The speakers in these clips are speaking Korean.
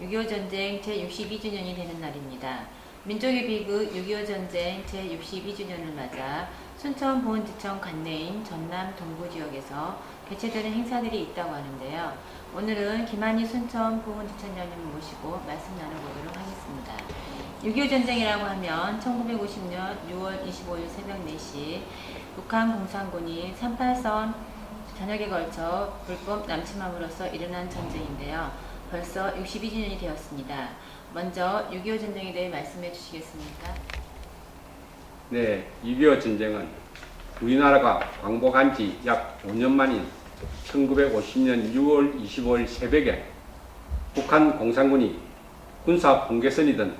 6.25 전쟁 제62주년이 되는 날입니다. 민족의 비극 6.25 전쟁 제62주년을 맞아 순천 보은지청 관내인 전남 동부 지역에서 개최되는 행사들이 있다고 하는데요. 오늘은 김한희 순천 보은지청장님을 모시고 말씀 나눠보도록 하겠습니다. 6.25 전쟁이라고 하면 1950년 6월 25일 새벽 4시 북한 공산군이 38선 전역에 걸쳐 불법 남침함으로써 일어난 전쟁인데요. 벌써 62주년이 되었습니다. 먼저 6.25 전쟁에 대해 말씀해 주시겠습니까? 네, 6.25 전쟁은 우리나라가 광복한 지 약 5년 만인 1950년 6월 25일 새벽에 북한 공산군이 군사 분계선이던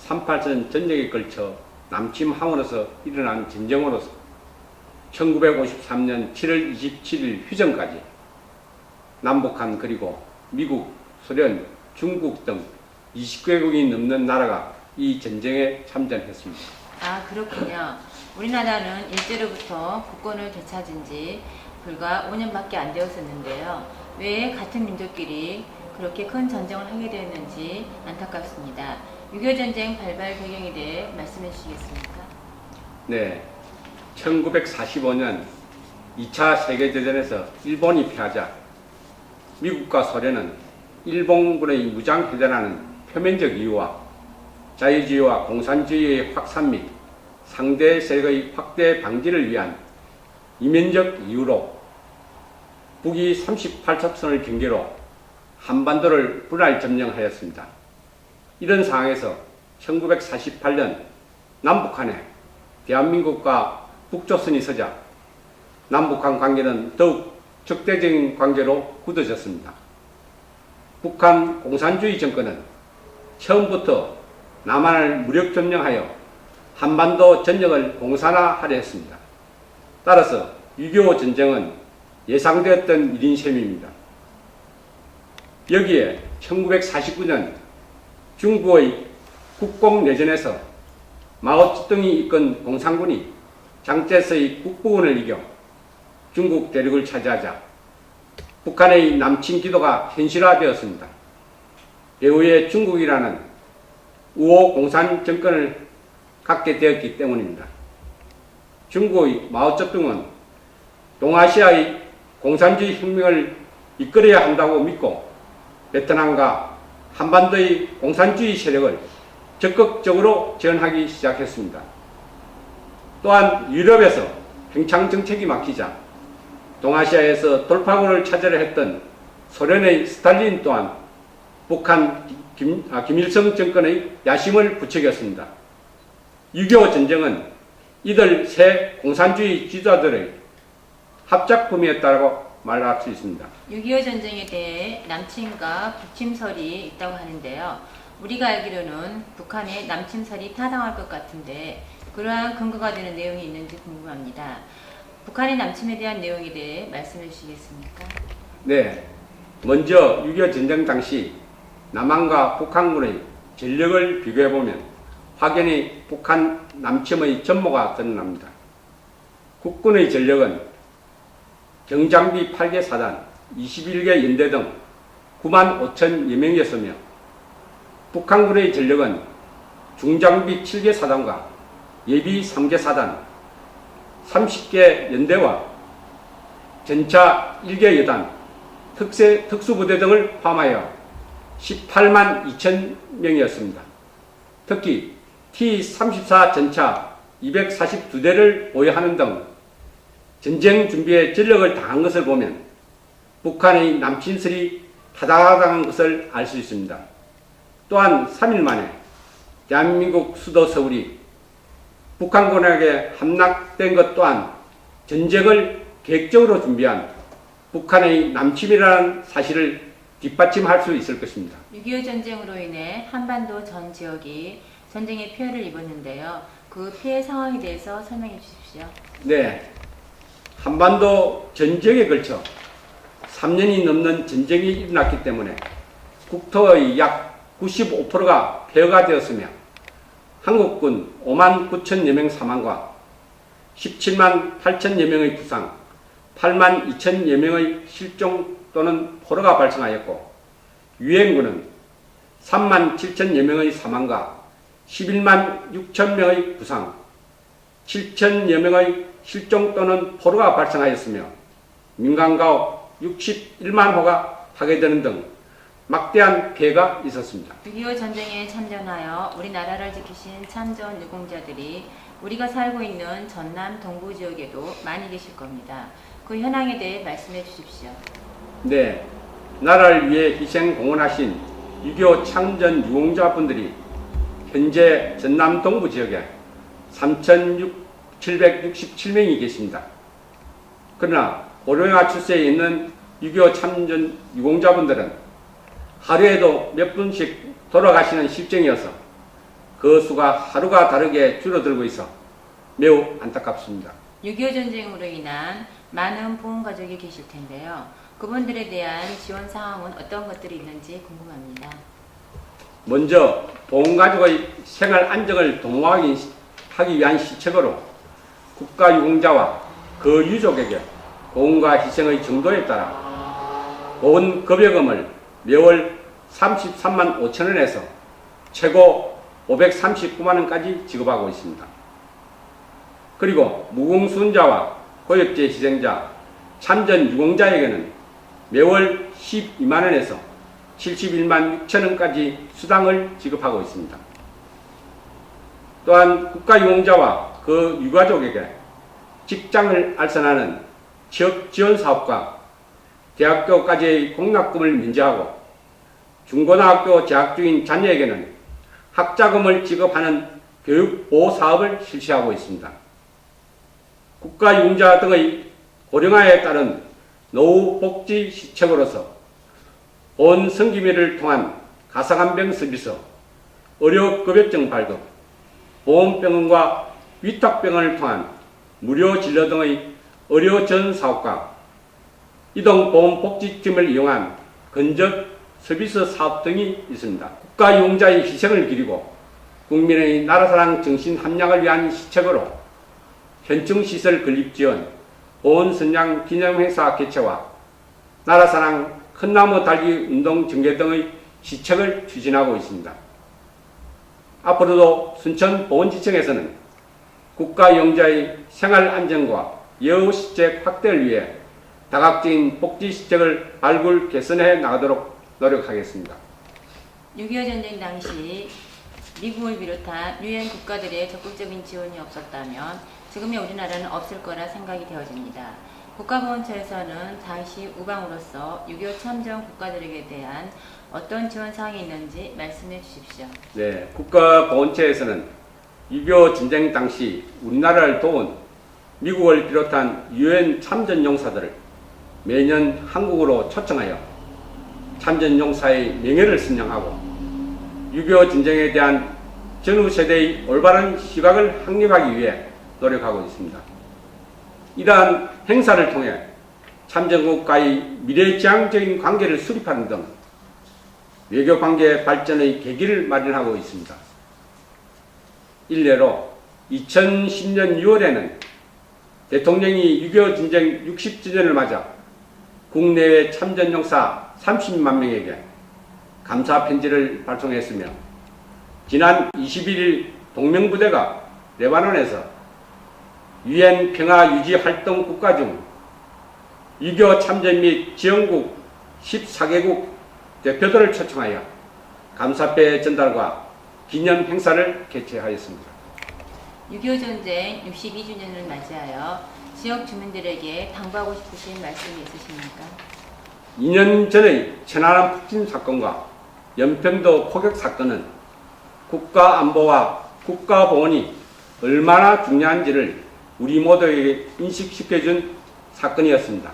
38선 전역에 걸쳐 남침함으로써 일어난 전쟁으로서 1953년 7월 27일 휴전까지 남북한 그리고 미국, 소련, 중국 등 20개국이 넘는 나라가 이 전쟁에 참전했습니다. 아, 그렇군요. 우리나라는 일제로부터 국권을 되찾은 지 불과 5년밖에 안 되었었는데요. 왜 같은 민족끼리 그렇게 큰 전쟁을 하게 되었는지 안타깝습니다. 6.25 전쟁 발발 배경에 대해 말씀해 주시겠습니까? 네, 1945년 2차 세계대전에서 일본이 패하자 미국과 소련은 일본군의 무장해제라는 표면적 이유와 자유주의와 공산주의의 확산 및 상대 세력의 확대 방지를 위한 이면적 이유로 북위 38척선을 경계로 한반도를 분할 점령하였습니다. 이런 상황에서 1948년 남북한에 대한민국과 북조선이 서자 남북한 관계는 더욱 적대적인 관계로 굳어졌습니다. 북한 공산주의 정권은 처음부터 남한을 무력 점령하여 한반도 전역을 공산화하려 했습니다. 따라서 6.25 전쟁은 예상되었던 일인 셈입니다. 여기에 1949년 중국의 국공내전에서 마오쩌둥이 이끈 공산군이 장제스의 국부군을 이겨 중국 대륙을 차지하자 북한의 남침 기도가 현실화되었습니다. 배후에 중국이라는 우호 공산 정권을 갖게 되었기 때문입니다. 중국의 마오쩌둥은 동아시아의 공산주의 혁명을 이끌어야 한다고 믿고 베트남과 한반도의 공산주의 세력을 적극적으로 지원하기 시작했습니다. 또한 유럽에서 평창 정책이 막히자 동아시아에서 돌파구를 찾으려 했던 소련의 스탈린 또한 북한 김일성 정권의 야심을 부추겼습니다. 6.25 전쟁은 이들 세 공산주의 지도자들의 합작품이었다고 말할 수 있습니다. 6.25 전쟁에 대해 남침과 북침설이 있다고 하는데요. 우리가 알기로는 북한의 남침설이 타당할 것 같은데 그러한 근거가 되는 내용이 있는지 궁금합니다. 북한의 남침에 대한 내용에 대해 말씀해 주시겠습니까? 네, 먼저 6.25 전쟁 당시 남한과 북한군의 전력을 비교해보면 확연히 북한 남침의 전모가 드러납니다. 국군의 전력은 경장비 8개 사단, 21개 연대 등 9만 5천여 명이었으며 북한군의 전력은 중장비 7개 사단과 예비 3개 사단, 30개 연대와 전차 1개 여단, 특수부대 등을 포함하여 18만 2천 명이었습니다. 특히 T-34 전차 242대를 보유하는 등 전쟁 준비에 전력을 다한 것을 보면 북한의 남침설이 타당한 것을 알 수 있습니다. 또한 3일 만에 대한민국 수도 서울이 북한군에게 함락된 것 또한 전쟁을 계획적으로 준비한 북한의 남침이라는 사실을 뒷받침할 수 있을 것입니다. 6.25 전쟁으로 인해 한반도 전 지역이 전쟁의 피해를 입었는데요. 그 피해 상황에 대해서 설명해 주십시오. 네, 한반도 전 지역에 걸쳐 3년이 넘는 전쟁이 일어났기 때문에 국토의 약 95%가 폐허가 되었으며 한국군 5만 9천여 명 사망과 17만 8천여 명의 부상, 8만 2천여 명의 실종 또는 포로가 발생하였고 유엔군은 3만 7천여 명의 사망과 11만 6천 명의 부상, 7천여 명의 실종 또는 포로가 발생하였으며 민간가옥 61만 호가 파괴되는 등 막대한 피해가 있었습니다. 6.25 전쟁에 참전하여 우리나라를 지키신 참전 유공자들이 우리가 살고 있는 전남 동부 지역에도 많이 계실 겁니다. 그 현황에 대해 말씀해 주십시오. 네, 나라를 위해 희생 공헌하신 6.25 참전 유공자분들이 현재 전남 동부 지역에 3,767명이 계십니다. 그러나 고령화 추세에 있는 6.25 참전 유공자분들은 하루에도 몇 분씩 돌아가시는 실정이어서 그 수가 하루가 다르게 줄어들고 있어 매우 안타깝습니다. 6.25 전쟁으로 인한 많은 보훈 가족이 계실 텐데요. 그분들에 대한 지원 사항은 어떤 것들이 있는지 궁금합니다. 먼저 보훈가족의 생활 안정을 도모하기 위한 시책으로 국가유공자와 그 유족에게 고훈과 희생의 정도에 따라 보훈 급여금을 매월 33만 5천 원에서 최고 539만 원까지 지급하고 있습니다. 그리고 무공수훈자와 고엽제 희생자, 참전 유공자에게는 매월 12만 원에서 71만 6천 원까지 수당을 지급하고 있습니다. 또한 국가유공자와 그 유가족에게 직장을 알선하는 지역지원사업과 대학교까지의 공납금을 면제하고 중고등학교 재학 중인 자녀에게는 학자금을 지급하는 교육보호사업을 실시하고 있습니다. 국가유공자 등의 고령화에 따른 노후복지 시책으로서 본 성기미를 통한 가상한병 서비스, 의료급여증 발급, 보험병원과 위탁병원을 통한 무료 진료 등의 의료전 사업과 이동보험복지팀을 이용한 건접 서비스 사업 등이 있습니다. 국가유공자의 희생을 기리고 국민의 나라사랑 정신 함양을 위한 시책으로 현충시설 건립지원, 보훈선양 기념행사 개최와 나라사랑 큰나무 달기 운동 전개 등의 시책을 추진하고 있습니다. 앞으로도 순천보훈지청에서는 국가유공자의 생활안정과 여우시책 확대를 위해 다각적인 복지시책을 발굴 개선해 나가도록 노력하겠습니다. 6.25 전쟁 당시 미국을 비롯한 유엔 국가들의 적극적인 지원이 없었다면 지금의 우리나라는 없을 거라 생각이 되어집니다. 국가보훈처에서는 당시 우방으로서 6.25 참전 국가들에게 대한 어떤 지원 사항이 있는지 말씀해 주십시오. 네, 국가보훈처에서는 6.25 전쟁 당시 우리나라를 도운 미국을 비롯한 유엔 참전용사들을 매년 한국으로 초청하여 참전용사의 명예를 선양하고 6.25 전쟁에 대한 전후 세대의 올바른 시각을 확립하기 위해 노력하고 있습니다. 이러한 행사를 통해 참전국과의 미래지향적인 관계를 수립하는 등 외교관계 발전의 계기를 마련하고 있습니다. 일례로 2010년 6월에는 대통령이 6.25 전쟁 60주년을 맞아 국내외 참전용사 30만 명에게 감사 편지를 발송했으며 지난 21일 동명부대가 레바논에서 유엔 평화유지 활동 국가 중 6.25 참전 및 지원국 14개국 대표들을 초청하여 감사패 전달과 기념 행사를 개최하였습니다. 6.25 전쟁 62주년을 맞이하여 지역 주민들에게 당부하고 싶으신 말씀이 있으십니까? 2년 전의 천안함 폭침 사건과 연평도 포격 사건은 국가안보와 국가보훈이 얼마나 중요한지를 우리 모두에게 인식시켜준 사건이었습니다.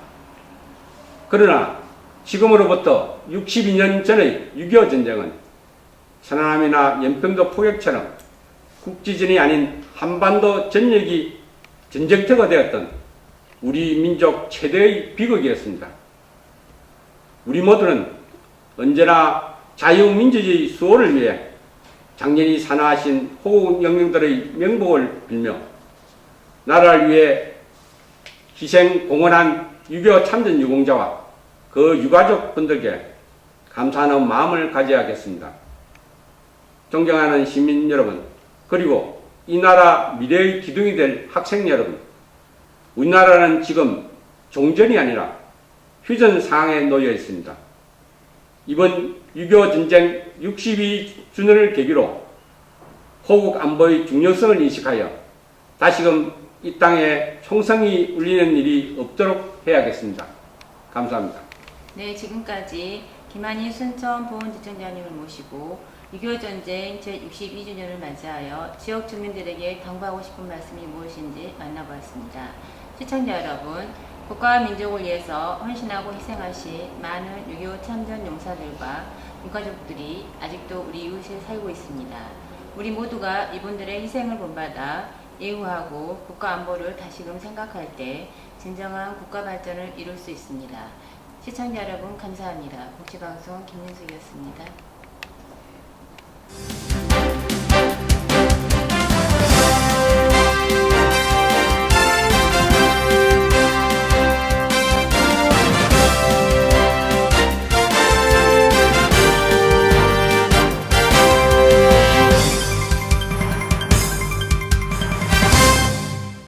그러나 지금으로부터 62년 전의 6.25 전쟁은 천안함이나 연평도 포격처럼 국지전이 아닌 한반도 전역이 전쟁터가 되었던 우리 민족 최대의 비극이었습니다. 우리 모두는 언제나 자유민주주의 수호를 위해 장년이 산하하신 호국 영령들의 명복을 빌며 나라를 위해 희생 공헌한 6.25 참전 유공자와 그 유가족 분들께 감사하는 마음을 가져야겠습니다. 존경하는 시민 여러분, 그리고 이 나라 미래의 기둥이 될 학생 여러분, 우리나라는 지금 종전이 아니라 휴전 상황에 놓여 있습니다. 이번 6.25 전쟁 62주년을 계기로 호국 안보의 중요성을 인식하여 다시금 이 땅에 총성이 울리는 일이 없도록 해야겠습니다. 감사합니다. 네, 지금까지 김한희 순천보훈지청장님을 모시고 6.25 전쟁 제62주년을 맞이하여 지역 주민들에게 당부하고 싶은 말씀이 무엇인지 만나보았습니다. 시청자 여러분, 국가와 민족을 위해서 헌신하고 희생하신 많은 6.25 참전 용사들과 유가족들이 아직도 우리 이웃에 살고 있습니다. 우리 모두가 이분들의 희생을 본받아 예우하고 국가 안보를 다시금 생각할 때 진정한 국가 발전을 이룰 수 있습니다. 시청자 여러분 감사합니다. 복지방송 김윤숙이었습니다.